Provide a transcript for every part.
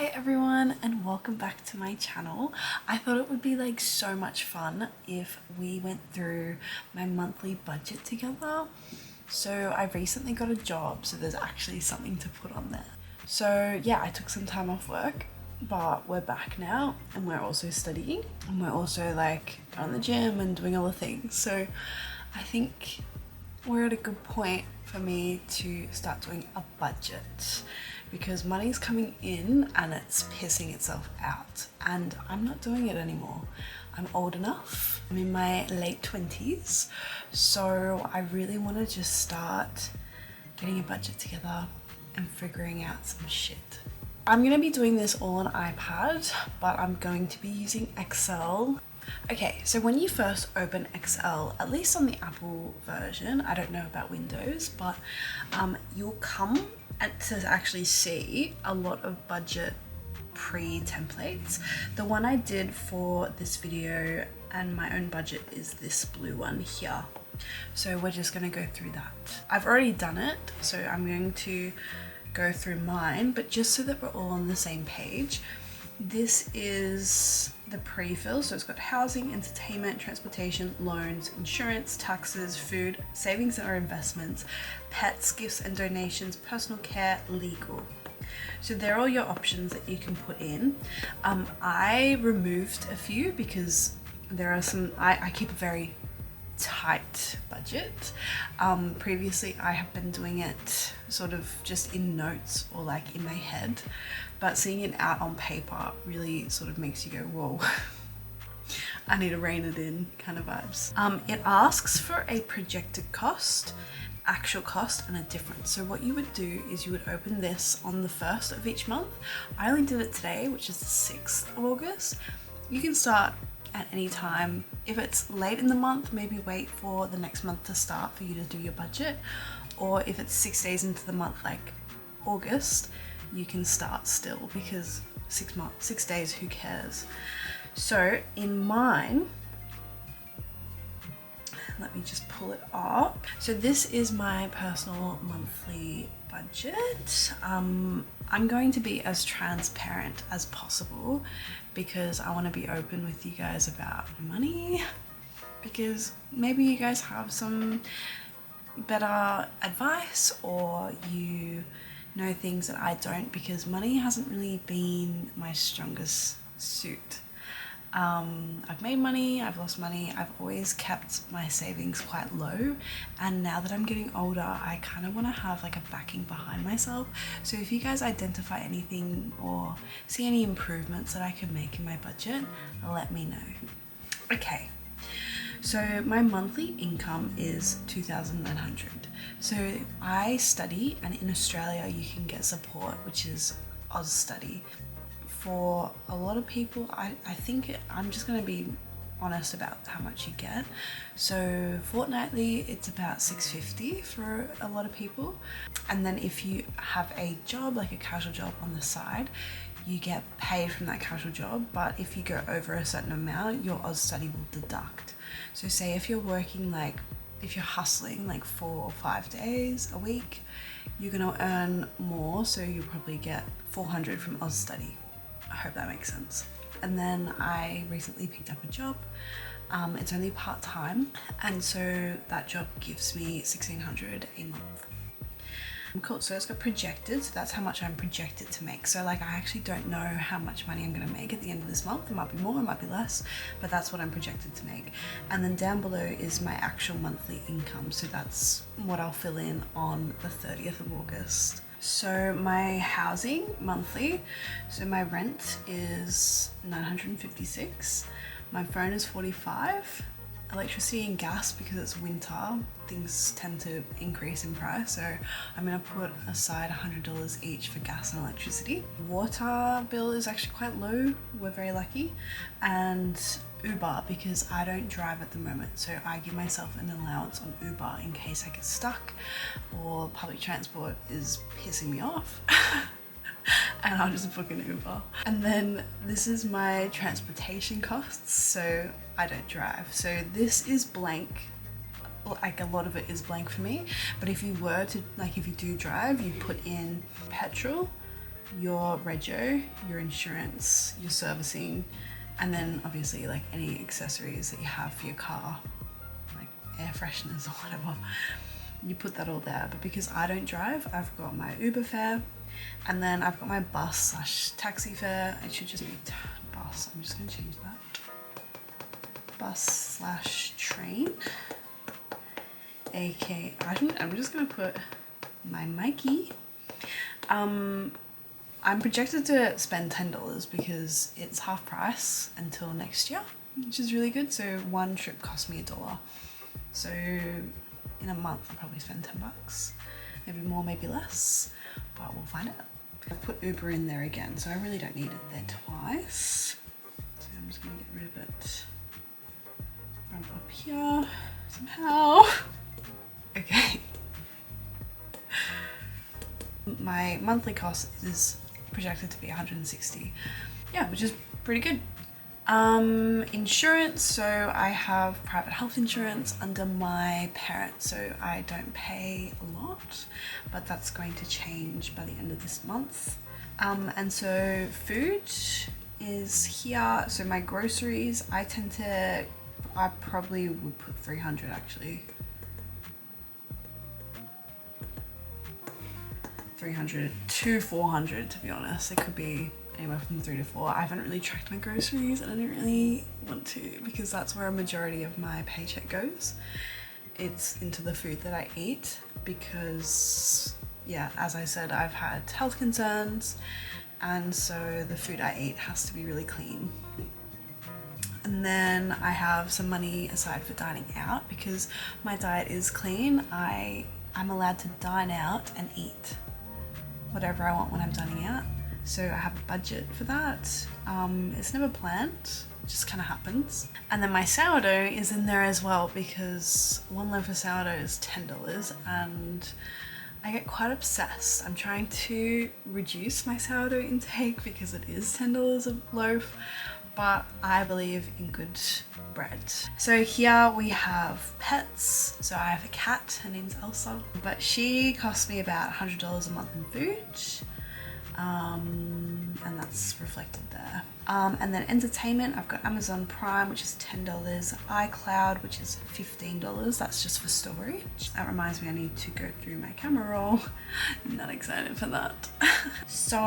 Hi everyone and welcome back to my channel. I thought it would be like so much fun if we went through my monthly budget together. So I recently got a job, so there's actually something to put on there. So yeah, I took some time off work, but we're back now and we're also studying and we're also like going to the gym and doing other things. So I think we're at a good point for me to start doing a budget because money's coming in and it's pissing itself out and I'm not doing it anymore. I'm old enough. I'm in my late 20s, so I really want to just start getting a budget together and figuring out some shit. I'm going to be doing this all on iPad, but I'm going to be using Excel. Okay, so when you first open Excel, at least on the Apple version, I don't know about Windows, but you'll come to actually see a lot of budget pre-templates. The one I did for this video and my own budget is this blue one here. So we're just going to go through that. I've already done it, so I'm going to go through mine, but just so that we're all on the same page. This is the pre-fill, so it's got housing, entertainment, transportation, loans, insurance, taxes, food, savings or investments, pets, gifts and donations, personal care, legal. So they're all your options that you can put in. I removed a few because there are some, I keep a very tight budget. Previously I have been doing it sort of just in notes or like in my head, but seeing it out on paper really sort of makes you go, whoa, I need to rein it in kind of vibes. It asks for a projected cost, actual cost and a difference. So what you would do is you would open this on the 1st of each month. I only did it today, which is the 6th of August. You can start at any time. If it's late in the month, maybe wait for the next month to start for you to do your budget. Or if it's 6 days into the month, like August, you can start still because 6 days, who cares? So in mine, let me just pull it up. So this is my personal monthly budget. I'm going to be as transparent as possible because I want to be open with you guys about money, because maybe you guys have some better advice or you know things that I don't, because money hasn't really been my strongest suit. I've made money, I've lost money, I've always kept my savings quite low, and now that I'm getting older I kind of want to have like a backing behind myself. So if you guys identify anything or see any improvements that I can make in my budget, let me know. Okay, so my monthly income is 2,900. So I study, and in Australia you can get support, which is Oz Study. For a lot of people, I think I'm just going to be honest about how much you get. So fortnightly it's about $6.50 for a lot of people, and then if you have a job, like a casual job on the side, you get paid from that casual job, but if you go over a certain amount, your Oz Study will deduct. So say if you're working, like if you're hustling like 4 or 5 days a week, you're going to earn more, so you'll probably get 400 from Oz Study. I hope that makes sense. And then I recently picked up a job. It's only part-time, and so that job gives me 1,600 a month. Cool, so it's got projected, so that's how much I'm projected to make. So like I actually don't know how much money I'm gonna make at the end of this month. It might be more, it might be less, but that's what I'm projected to make. And then down below is my actual monthly income, so that's what I'll fill in on the 30th of August. So my housing monthly, so my rent is 956, my phone is 45, electricity and gas, because it's winter, things tend to increase in price, so I'm gonna put aside $100 each for gas and electricity. Water bill is actually quite low, we're very lucky, and Uber, because I don't drive at the moment, so I give myself an allowance on Uber in case I get stuck or public transport is pissing me off. And I'll just book an Uber. And then this is my transportation costs, so I don't drive. So this is blank, like a lot of it is blank for me, but if you were to, like if you do drive, you put in petrol, your rego, your insurance, your servicing, and then obviously like any accessories that you have for your car, like air fresheners or whatever. You put that all there. But because I don't drive, I've got my Uber fare, and then I've got my bus/taxi fare. It should just be bus. I'm just gonna change that. Bus/train. AK, I'm just gonna put my Mikey. I'm projected to spend $10 because it's half price until next year, which is really good. So one trip cost me $1. So in a month I'll probably spend $10, maybe more, maybe less, but we'll find out. I've put Uber in there again, so I really don't need it there twice. So I'm just gonna get rid of it from up here somehow. Okay. My monthly cost is projected to be 160. Yeah, which is pretty good. Insurance, so I have private health insurance under my parents, so I don't pay a lot, but that's going to change by the end of this month. And so food is here. So my groceries, I probably would put 300 actually. 300 to 400 to be honest. It could be anywhere from 3 to 4. I haven't really tracked my groceries and I don't really want to, because that's where a majority of my paycheck goes. It's into the food that I eat because, yeah, as I said, I've had health concerns, and so the food I eat has to be really clean. And then I have some money aside for dining out because my diet is clean. I'm allowed to dine out and eat whatever I want when I'm dining out. So I have a budget for that. It's never planned, it just kind of happens. And then my sourdough is in there as well because one loaf of sourdough is $10 and I get quite obsessed. I'm trying to reduce my sourdough intake because it is $10 a loaf, but I believe in good bread. So here we have pets. So I have a cat, her name's Elsa, but she costs me about $100 a month in food. And that's reflected there. And then entertainment, I've got Amazon Prime, which is $10, iCloud, which is $15. That's just for storage. That reminds me I need to go through my camera roll. Not excited for that. So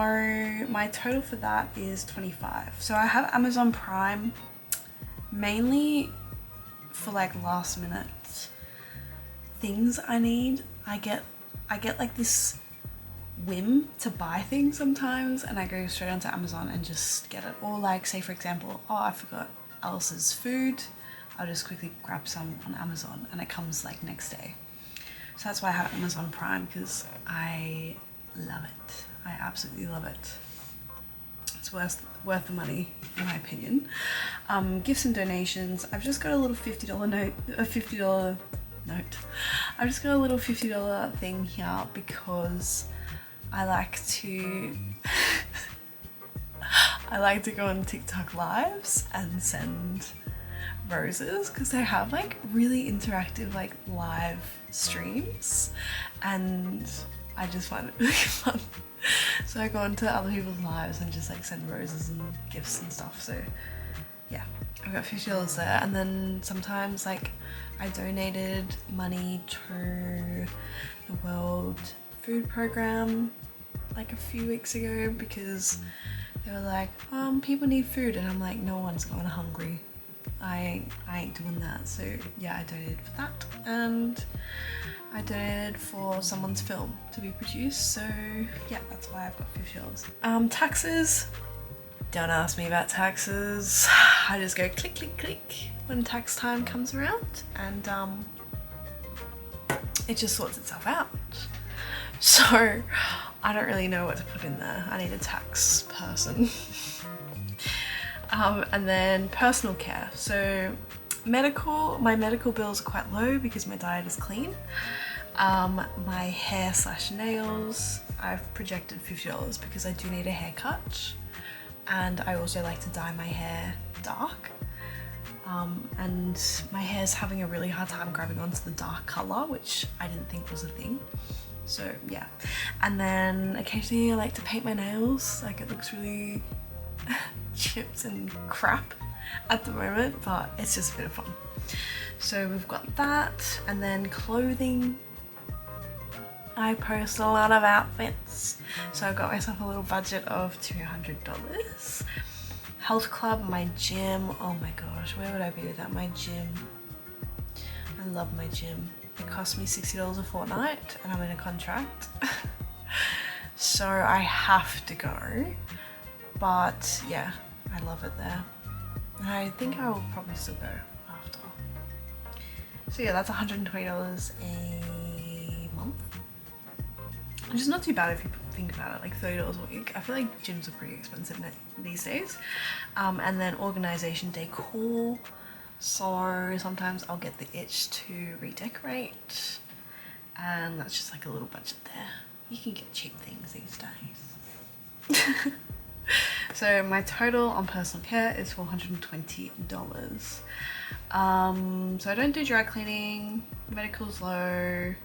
my total for that is $25. So I have Amazon Prime mainly for like last minute things I need. I get like this whim to buy things sometimes and I go straight onto Amazon and just get it. Or like, say for example, oh, I forgot Alice's food, I'll just quickly grab some on Amazon and it comes like next day. So that's why I have Amazon Prime, because I love it. I absolutely love it. It's worth the money in my opinion. Gifts and donations, I've just got a little $50 note, I've just got a little $50 thing here because I like to go on TikTok lives and send roses because they have like really interactive like live streams and I just find it really fun. So I go onto other people's lives and just like send roses and gifts and stuff. So yeah, I've got $50 there. And then sometimes like I donated money to the World Food Program like a few weeks ago because they were like, people need food, and I'm like, no one's going hungry. I ain't doing that. So yeah, I donated for that, and I donated for someone's film to be produced. So yeah, that's why I've got $50. Taxes, don't ask me about taxes. I just go click click click when tax time comes around, and it just sorts itself out. So I don't really know what to put in there. I need a tax person. And then personal care. So my medical bills are quite low because my diet is clean. My hair/nails, I've projected $50 because I do need a haircut. And I also like to dye my hair dark. And my hair's having a really hard time grabbing onto the dark color, which I didn't think was a thing. So yeah, and then occasionally I like to paint my nails. Like it looks really chipped and crap at the moment, but it's just a bit of fun. So we've got that, and then clothing. I post a lot of outfits, so I got myself a little budget of $200. Health club, my gym, oh my gosh, where would I be without my gym? I love my gym. It cost me $60 a fortnight and I'm in a contract. So I have to go, but yeah, I love it there. And I think I will probably still go after. So yeah, that's $120 a month. Which is not too bad if you think about it, like $30 a week. I feel like gyms are pretty expensive these days. And then organisation decor. So sometimes I'll get the itch to redecorate. And that's just like a little budget there. You can get cheap things these days. So my total on personal care is $420. So I don't do dry cleaning, medical's low.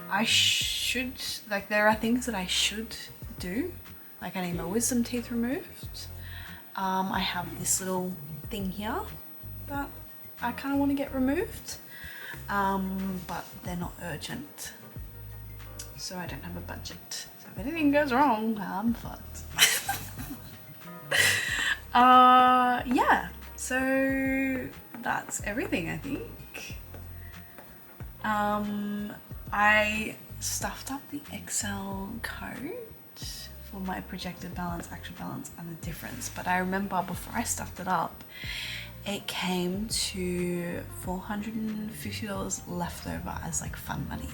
I should, like there are things that I should do. Like I need my wisdom teeth removed. I have this little thing here that I kind of want to get removed. But they're not urgent. So I don't have a budget. So if anything goes wrong, I'm fucked. Yeah, so that's everything I think. I stuffed up the Excel code for my projected balance, actual balance and the difference, but I remember before I stuffed it up, it came to $450 left over as like fun money.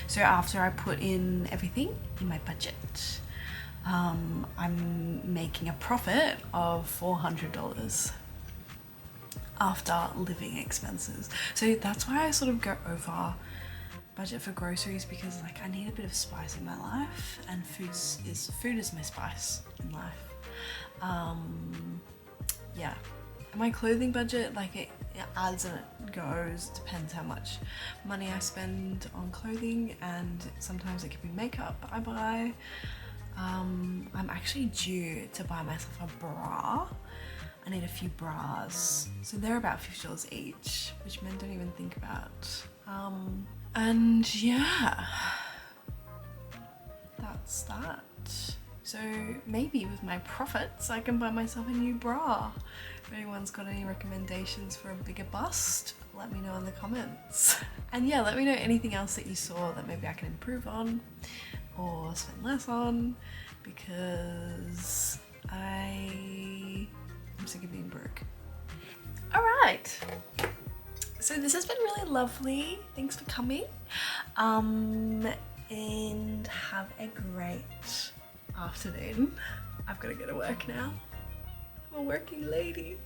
So after I put in everything in my budget, I'm making a profit of $400 after living expenses. So that's why I sort of go over budget for groceries, because like I need a bit of spice in my life, and food is my spice in life. Yeah. My clothing budget, like it adds and it goes, depends how much money I spend on clothing, and sometimes it can be makeup I buy. I'm actually due to buy myself a bra. I need a few bras, so they're about $50 each, which men don't even think about. And yeah, that's that. So maybe with my profits I can buy myself a new bra. If anyone's got any recommendations for a bigger bust, let me know in the comments. And yeah, let me know anything else that you saw that maybe I can improve on or spend less on, because I'm sick of being broke. Alright, so this has been really lovely. Thanks for coming. And have a great afternoon. I've got to go to work now. I'm a working lady.